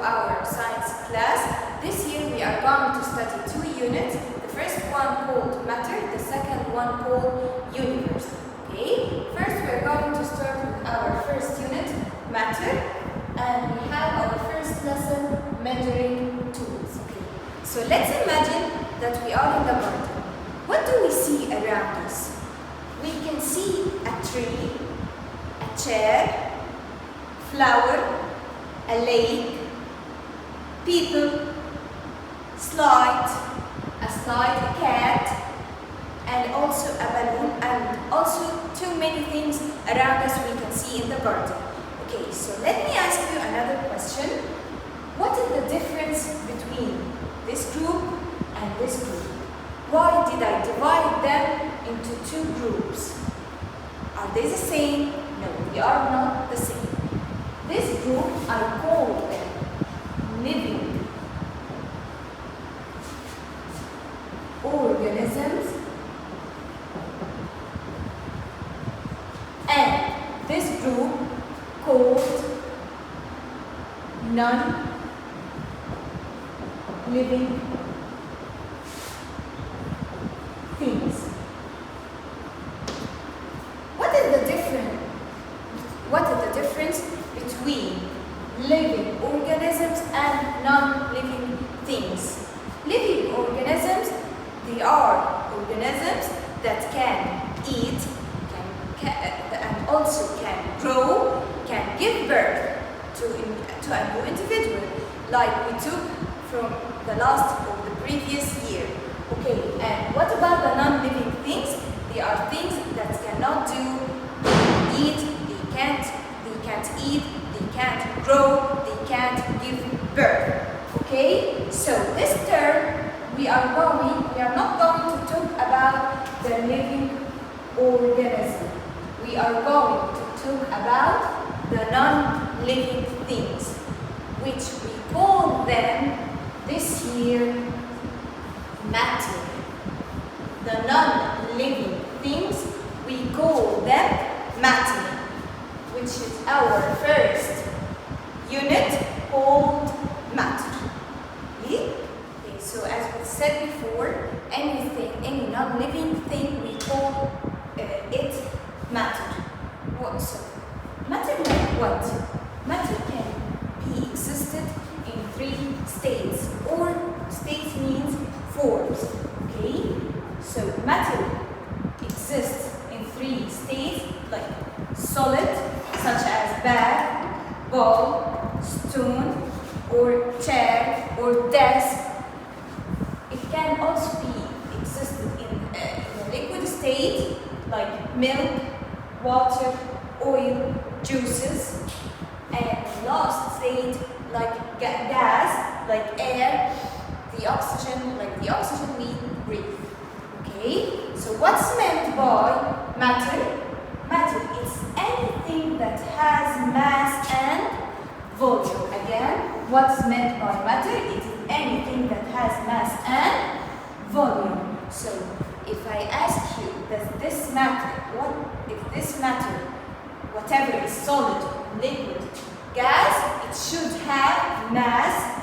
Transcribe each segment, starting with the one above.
our science class. This year we are going to study 2 units. The first one called matter, the second one called universe. Okay? First we are going to start with our first unit, matter, and we have our first lesson, measuring tools. Okay? So let's imagine that we are in the garden. What do we see around us? We can see a tree, a chair, flower, a lake, people, slide, a cat, and also a balloon, and also too many things around us we can see in the garden. Okay, so let me ask you another question. What is the difference between this group and this group? Why did I divide them into 2 groups? Are they the same? No, they are not the same. This group, I call them living organisms, and this group called non-living things. What is the difference between living organisms and non-living things? Living organisms, they are organisms that can eat, and also can grow, can give birth to a new individual, like we took from the last or the previous year. Okay, and what about the non-living things? They are things that cannot eat, they can't eat, they can't grow, they can't give birth. Okay, so this term we are not going to talk about the living organism. We are going to talk about the non-living things, which we call them this year matter. The non-living things, we call them matter, which is our first unit called matter. Okay? So as we said before, any non-living thing, we call it matter. So matter like what? Matter can be existed in 3 states, or states means forms. Okay? So matter exists in 3 states, like solid, such as bag, ball, stone, or chair, or desk. It can also be existed in a liquid state, like milk, water, oil, juices, and last state, like gas, like air, the oxygen we breathe. Okay? So what's meant by matter? Matter is anything that has mass and volume. Again, what's meant by matter? It is anything that has mass and volume. So if I ask you, does this matter? If this matter, whatever is solid, liquid, gas, it should have mass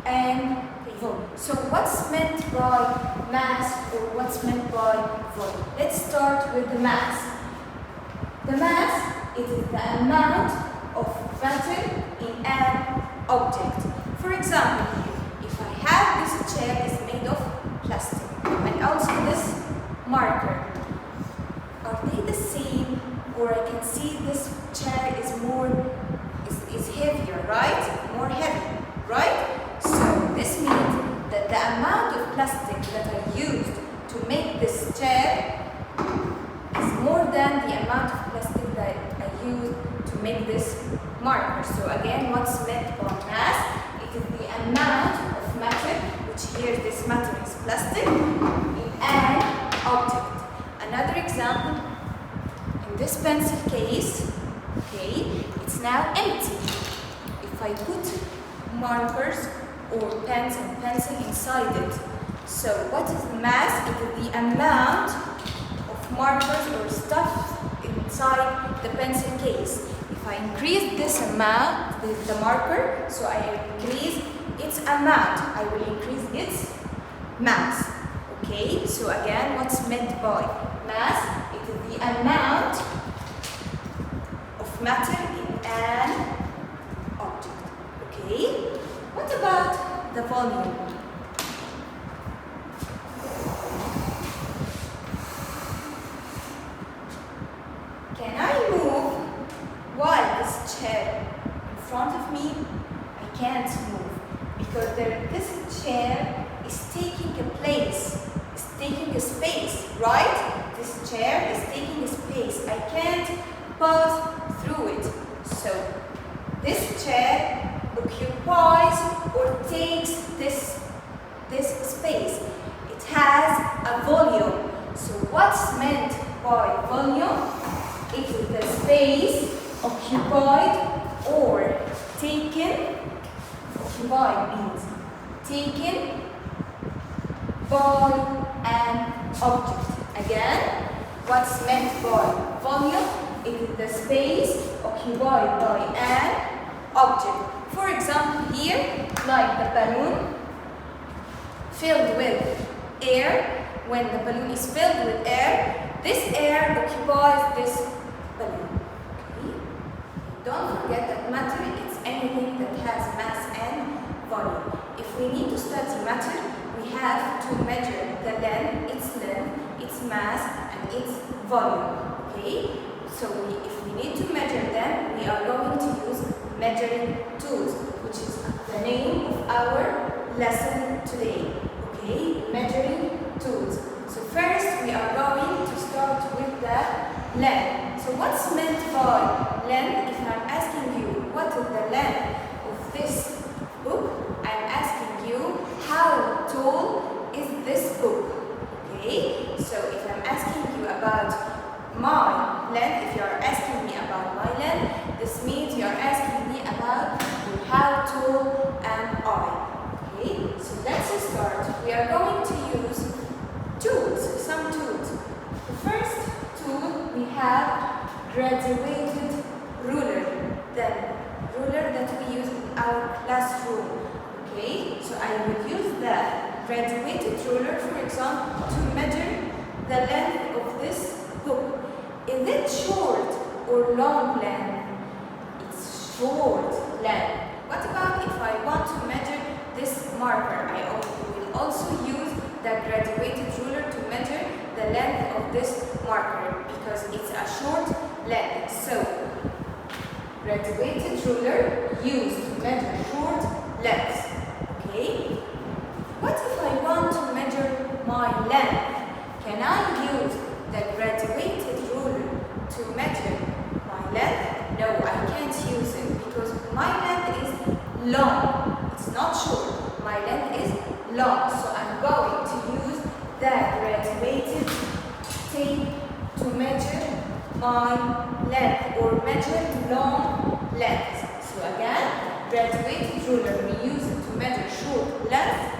and volume. So what's meant by mass, or what's meant by volume? Let's start with the mass. The mass, it is the amount of matter in an object. For example, here, if I have this chair is made of plastic, and also this marker, are they the same? Or I can see this chair is heavier, right? More heavy, right? So this means that the amount of plastic that I used to make this chair is more than the amount of plastic that I used to make this marker. So again, what's meant by mass? It is the amount of matter, which here this matter is plastic, in an object. Another example, in this pencil case, okay, it's now empty. If I put markers or pens and pencil inside it, so what is the mass? It is the amount of markers or stuff inside the pencil case. If if I increase this amount, the marker, so I increase its amount, I will increase its mass. Okay, so again, what's meant by mass? It is the amount of matter in an object. Okay, what about the volume? Can I move while this chair in front of me? I can't move because this chair is taking a place, is taking a space, right? This chair is taking a space. I can't pass through it. So this chair occupies or takes this space. It has a volume. So what's meant by volume? It is the space occupied or taken. Occupied means taken by an object. Again, what's meant by volume? It is the space occupied by an object. For example, here, like the balloon filled with air. When the balloon is filled with air, this air occupies this balloon. Okay? Don't forget that matter is anything that has mass and volume. If we need to study matter, we have to measure the length, its mass, and its volume. Okay? So if we need to measure them, we are going to use measuring tools, which is the name of our lesson today. Okay? Measuring tools. So first we are going to start with the length. So what's meant by length? If I'm asking you what is the length of this book, I'm asking you how tall is this book. Okay? So if I'm asking you about my length, if you are asking me about my length, this means you are asking me about how tall am I. Okay? So let's start. We are going to use tools, some tools. The first tool we have graduated ruler, the ruler that we use in our classroom. Okay, so I will use the graduated ruler, for example, to measure the length of this book. Is it short or long length? It's short length. What about if I want to measure this marker? I will also use the graduated ruler to measure the length of this marker because it's a short length. So, graduated ruler used to measure short lengths. Okay? What if I want to measure my length? Can I use the graduated ruler to measure my length? No, I can't use it because my length is long. It's not short. My length is long. So I'm going to use the graduated tape to measure my length or measure long lengths. So again, graduated ruler we use it to measure short length,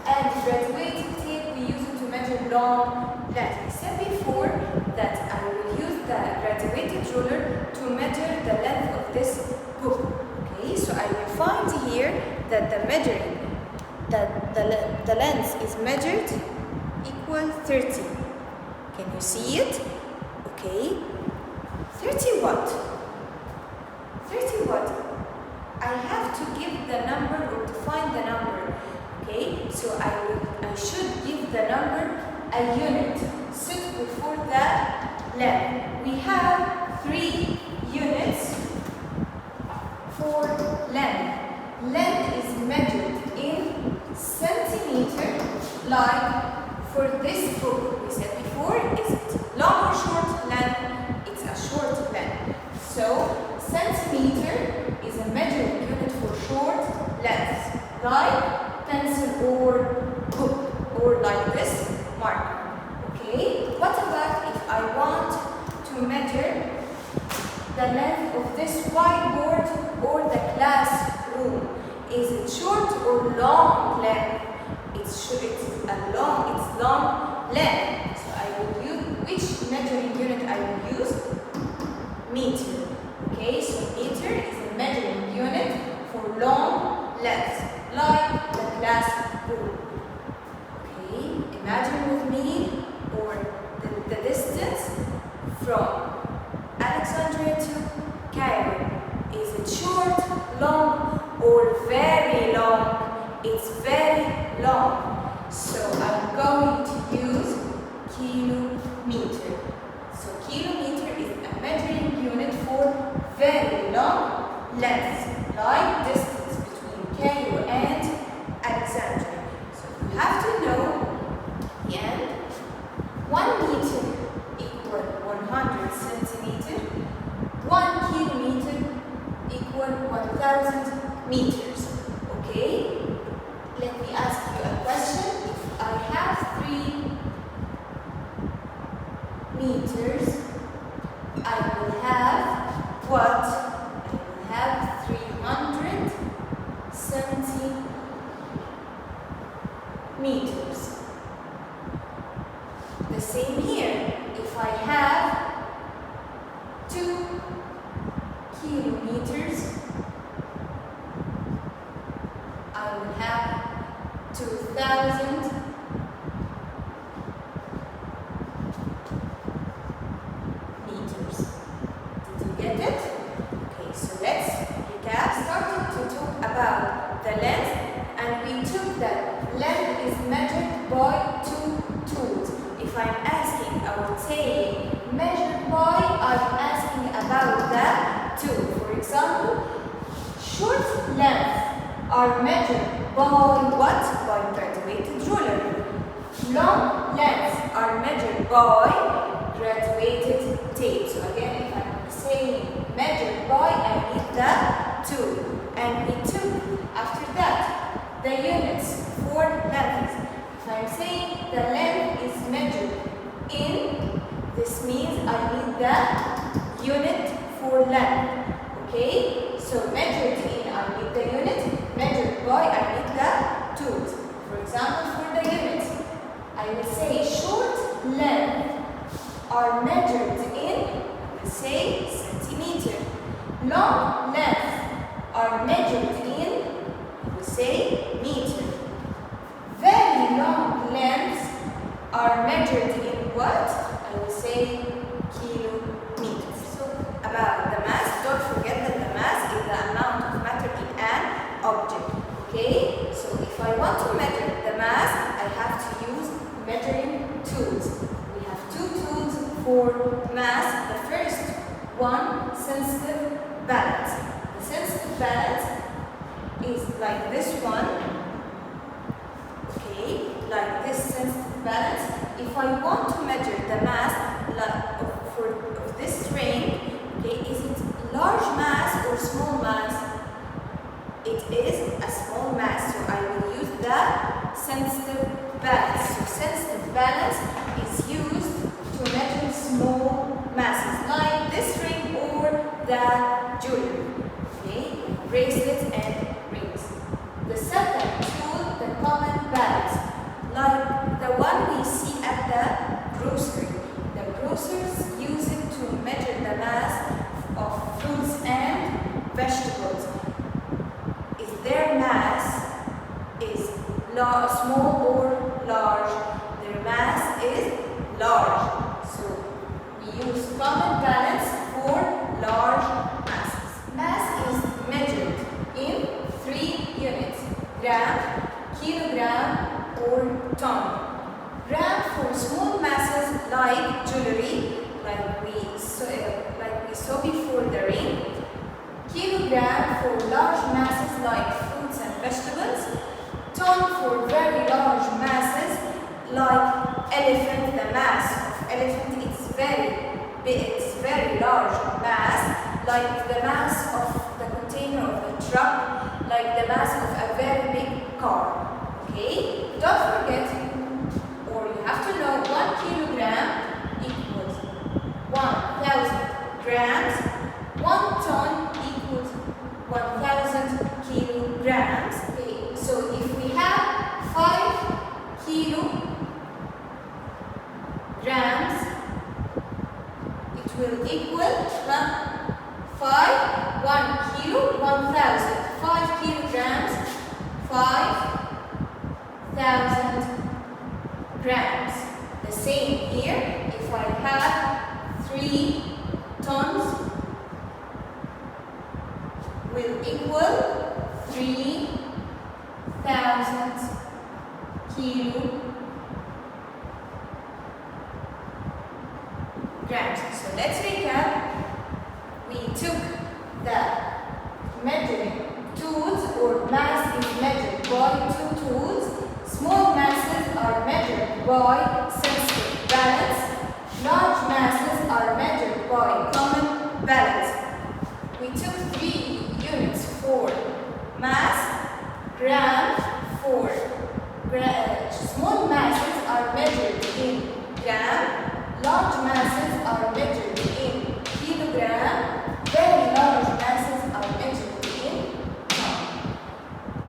and graduated tape we use it to measure long length. I said before that I will use the graduated ruler to measure the length of this book. Okay, so I will find here that the measuring the length is measured equal 30. Can you see it? Okay. 30 what? 30 what? I have to give the number or to find the number. Okay, so I should give the number a unit. Sit before the length. We have 3 units for length. Length is measured in centimeter, like for this book. We said before, is it long or short length? It's a short length. So centimeter is a measuring unit for short lengths, like pencil or book, or like this marker. Okay, what about if I want to measure the length of this whiteboard or the classroom? Is it short or long length? It's long length. So I will use which measuring unit I will use? Meter. Okay, so meter length, like the classroom. Okay, imagine with me or the distance from Alexandria to Cairo. Is it short, long, or very long? It's very long. So I'm going to use kilometer. So kilometer is a measuring unit for very long length, like distance between Cairo and Alexandria. So you have to know, and 1 meter equal 100 centimeter, 1 kilometer equal 1,000 meters. Okay? Let me ask you a question. If I have 3 meters, I will have what? I will have 300 centimeters. The same here. If I have 2 kilometers, I will have 2,000 meters. Did you get it? Okay, so let's recap. Started to talk about the length, and we took that length is measured by 2 tools. If I'm asking about saying measured by, I'm asking about the tool. For example, short length are measured by what? By graduated ruler. Long lengths are measured by graduated tape. So again, if I'm saying measured by, I need the tool. And we took after that the units for lengths. If I'm saying the length is measured in, this means I need the unit for length. Okay? So measured in, I need the unit. Measured by, I need the tools. For example, for the units, I will say short length are measured in, I will say centimeter. Long length are measured in, I will say meter. Very long lengths are measured in what? I will say kilometers. So about the mass, don't forget that the mass is the amount of matter in an object. Okay? So if I want to measure the mass, I have to use measuring tools. We have 2 tools for mass. The first one, sensitive balance. The sensitive balance is like this one. Okay? Like this sensitive balance. If I want to measure the mass of this ring, okay, is it large mass or small mass? It is a small mass, so I will use the sensitive balance. So sensitive balance is used to measure small masses, like this ring or the jewelry, okay, bracelets and rings. The second tool, the common balance, like the one we see at the grocery. The grocers use it to measure the mass of fruits and vegetables. Is their mass is small or large? Their mass is large. So we use common balance for large masses. Mass is measured in 3 units: gram, kilogram, or ton. Gram for small masses like jewelry, like we saw before the ring. Kilogram for large masses like fruits and vegetables. Ton for very large masses like elephant. The mass of elephant is very big, it's very large mass, like the mass of the container of the truck, like the mass of a very big car. Okay? Don't forget, or you have to know, 1 kilogram equals 1,000 grams. 1 ton equals 1,000 kilograms. Okay, so if we have 5 kilograms, it will equal 1 kilo, 1,000. 5 kilograms equal 3,000 kilograms. So let's recap. We took the measuring tools, or mass is measured by two tools. Small masses are measured by sensitive balance. Large masses are measured by common balance. We took 3 units for mass, gram. For small masses are measured in gram. Large masses are measured